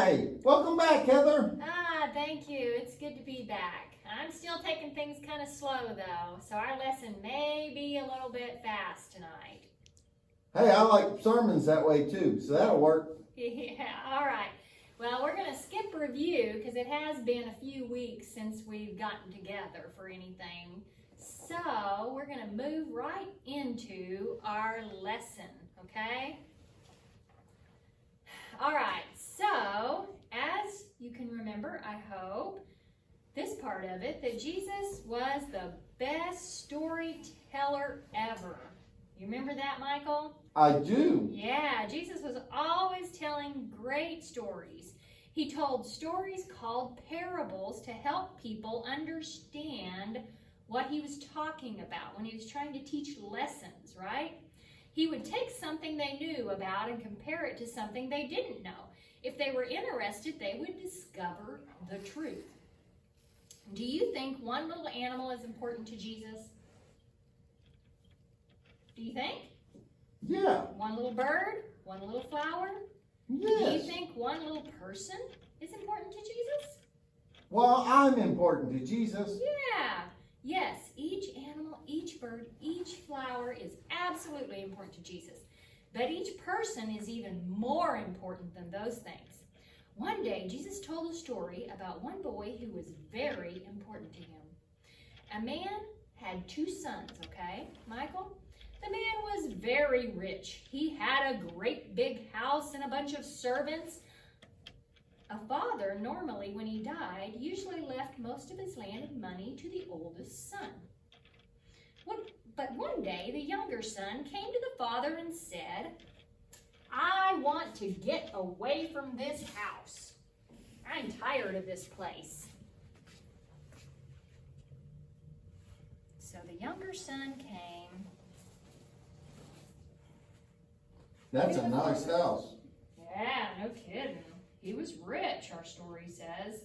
Hi, welcome back, Heather. Thank you. It's good to be back. I'm still taking things kind of slow though, so our lesson may be a little bit fast tonight. Hey, I like sermons that way too, so that'll work. Yeah, all right. Well, we're going to skip review because it has been a few weeks since we've gotten together for anything. So we're going to move right into our lesson, okay? All right, so as you can remember, I hope, this part of it, that Jesus was the best storyteller ever. You remember that, Michael? I do. Yeah, Jesus was always telling great stories. He told stories called parables to help people understand what he was talking about when he was trying to teach lessons, right? He would take something they knew about and compare it to something they didn't know. If they were interested, they would discover the truth. Do you think one little animal is important to Jesus? Do you think? Yeah. One little bird? One little flower? Yes. Do you think one little person is important to Jesus? Well, I'm important to Jesus. Yeah. Yes, each animal, each bird, each flower is absolutely important to Jesus. But each person is even more important than those things. One day, Jesus told a story about one boy who was very important to him. A man had two sons, okay, Michael? The man was very rich. He had a great big house and a bunch of servants. A father, normally when he died, usually left most of his land and money to the oldest son. But one day, the younger son came to the father and said, I want to get away from this house. I'm tired of this place. So the younger son came. That's a nice house. Yeah, no kidding. He was rich, our story says.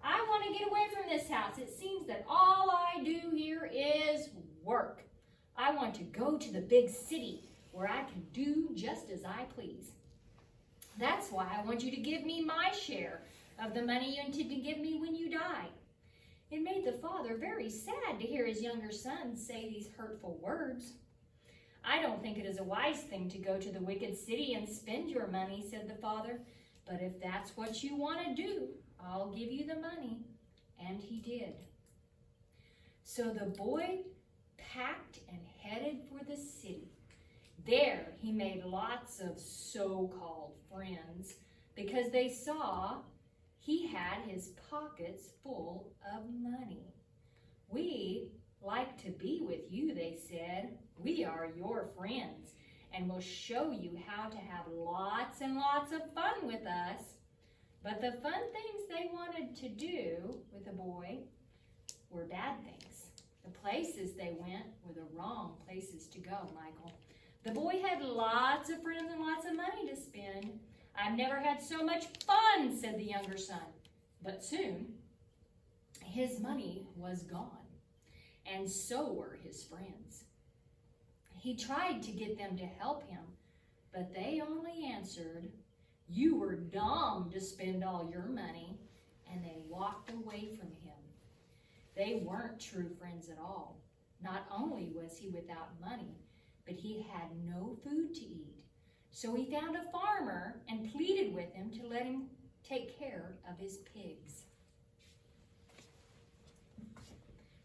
I want to get away from this house. It seems that all I do here is work. I want to go to the big city where I can do just as I please. That's why I want you to give me my share of the money you intend to give me when you die. It made the father very sad to hear his younger son say these hurtful words. I don't think it is a wise thing to go to the wicked city and spend your money, said the father. But if that's what you want to do, I'll give you the money. And he did. So the boy packed and headed for the city. There he made lots of so-called friends because they saw he had his pockets full of money. We like to be with you, they said. We are your friends and will show you how to have lots and lots of fun with us. But the fun things they wanted to do with the boy were bad things. The places they went were the wrong places to go, Michael. The boy had lots of friends and lots of money to spend. I've never had so much fun, said the younger son. But soon, his money was gone, and so were his friends. He tried to get them to help him, but they only answered, you were dumb to spend all your money, and they walked away from him. They weren't true friends at all. Not only was he without money, but he had no food to eat. So he found a farmer and pleaded with him to let him take care of his pigs.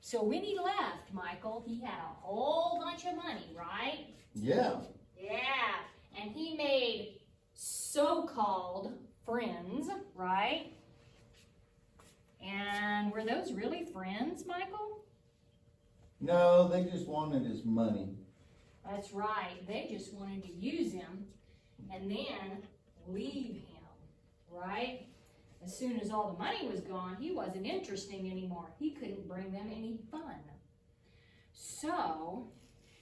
So when he left, Michael, he had a whole bunch of money, right? Yeah. Yeah, and he made so-called friends, right? And were those really friends, Michael? No, they just wanted his money. That's right. They just wanted to use him and then leave him, right? As soon as all the money was gone, he wasn't interesting anymore. He couldn't bring them any fun. So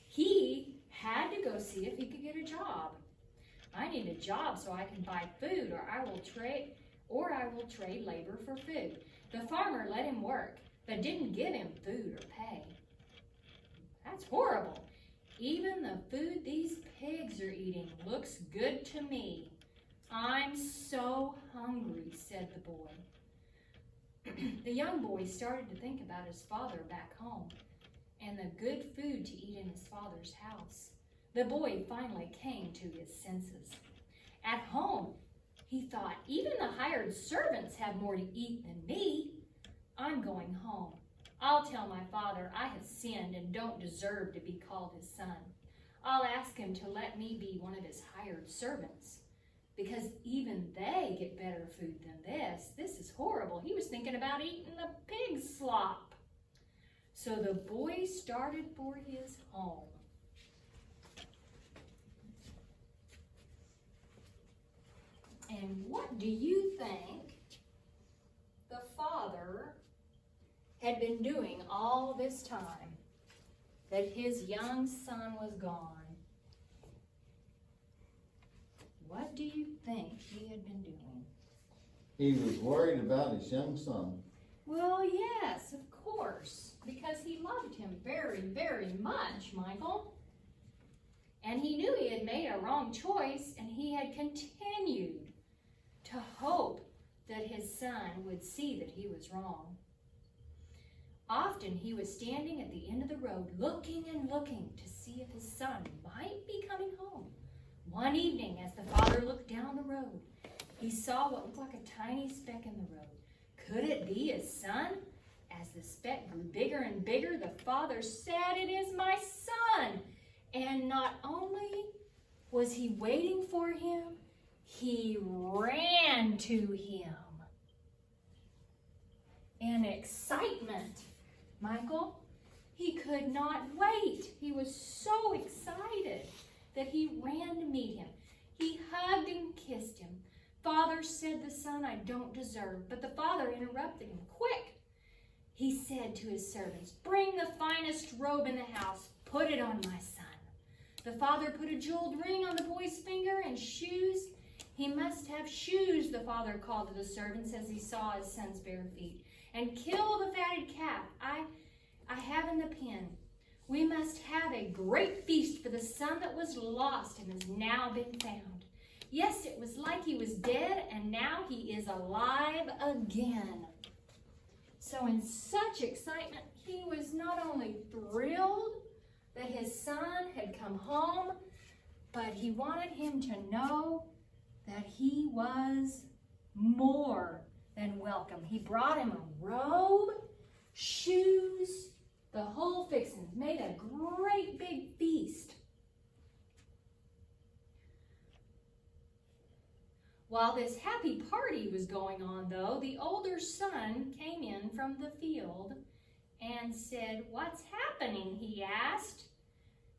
he had to go see if he could get a job. I need a job so I can buy food, or I will trade labor for food. The farmer let him work, but didn't give him food or pay. That's horrible. Even the food these pigs are eating looks good to me. I'm so hungry, said the boy. The young boy started to think about his father back home and the good food to eat in his father's house. The boy finally came to his senses. At home, he thought, even the hired servants have more to eat than me. I'm going home. I'll tell my father I have sinned and don't deserve to be called his son. I'll ask him to let me be one of his hired servants, because even they get better food than this. This is horrible. He was thinking about eating the pig's slop. So the boy started for his home. And what do you think the father had been doing all this time that his young son was gone? What do you think he had been doing? He was worried about his young son. Well, yes, of course, because he loved him very, very much, Michael. And he knew he had made a wrong choice, and he had continued to hope that his son would see that he was wrong. Often he was standing at the end of the road, looking and looking to see if his son might be coming home. One evening, as the father looked down the road, he saw what looked like a tiny speck in the road. Could it be his son? As the speck grew bigger and bigger, the father said, "It is my son." And not only was he waiting for him, he ran to him. In excitement, Michael, he could not wait. He was so excited that he ran to meet him. He hugged and kissed him. "Father," said the son, "I don't deserve." But the father interrupted him. "Quick," he said to his servants, "bring the finest robe in the house. Put it on my son." The father put a jeweled ring on the boy's finger and shoes. "He must have shoes," the father called to the servants as he saw his son's bare feet. "And kill the fatted calf I have in the pen. We must have a great feast for the son that was lost and has now been found. Yes, it was like he was dead, and now he is alive again." So in such excitement, he was not only thrilled that his son had come home, but he wanted him to know that he was more than welcome. He brought him a robe, shoes, the whole fixings, made a great big feast. While this happy party was going on, though, the older son came in from the field and said, "What's happening?" he asked.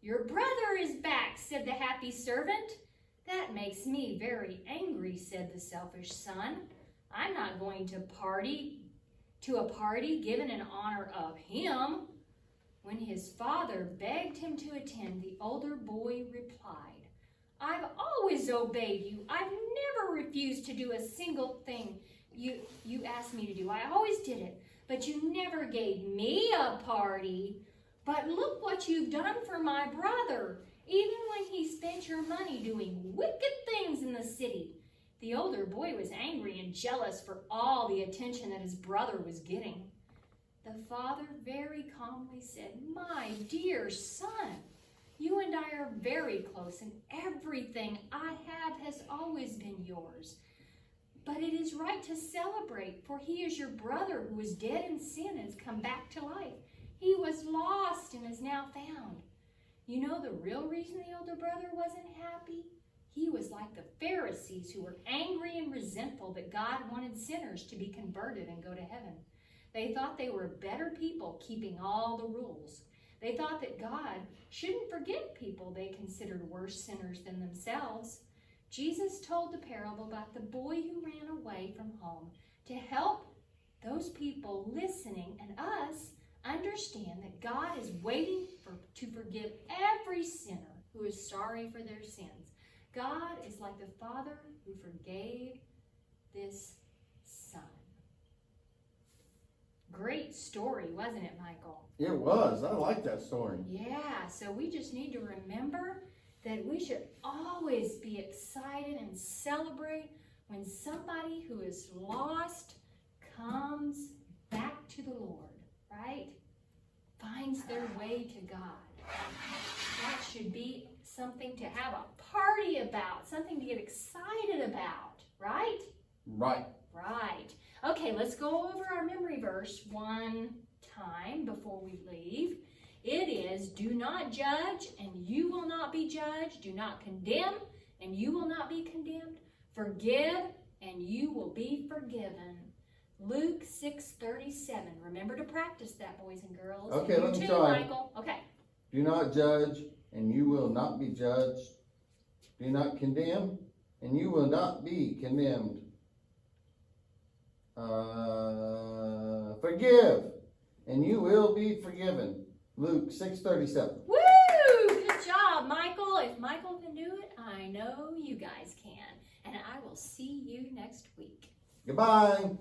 "Your brother is back," said the happy servant. "That makes me very angry," said the selfish son. "I'm not going to a party given in honor of him." When his father begged him to attend, the older boy replied, "I've always obeyed you. I've never refused to do a single thing you asked me to do. I always did it. But you never gave me a party. But look what you've done for my brother, even when he spent your money doing wicked things in the city." The older boy was angry and jealous for all the attention that his brother was getting. The father very calmly said, "My dear son, you and I are very close, and everything I have has always been yours. But it is right to celebrate, for he is your brother who was dead in sin and has come back to life. He was lost and is now found." You know the real reason the older brother wasn't happy? He was like the Pharisees, who were angry and resentful that God wanted sinners to be converted and go to heaven. They thought they were better people, keeping all the rules. They thought that God shouldn't forgive people they considered worse sinners than themselves. Jesus told the parable about the boy who ran away from home to help those people listening and us understand that God is waiting to forgive every sinner who is sorry for their sins. God is like the father who forgave this son. Great story, wasn't it, Michael? It was. I like that story. Yeah, so we just need to remember that we should always be excited enjoy and celebrate when somebody who is lost comes back to the Lord, right? Finds their way to God. That should be something to have a party about, something to get excited about, right? Right. Right. Okay, let's go over our memory verse one time before we leave. It is, do not judge, and you will not be judged. Do not condemn, and you will not be condemned. Forgive, and you will be forgiven. Luke 6:37. Remember to practice that, boys and girls. Okay, and let me too, try. Michael. Okay. Do not judge, and you will not be judged. Do not condemn, and you will not be condemned. Forgive, and you will be forgiven. Luke 6:37. Woo! Good job, Michael. If Michael can do it, I know you guys can. And I will see you next week. Goodbye.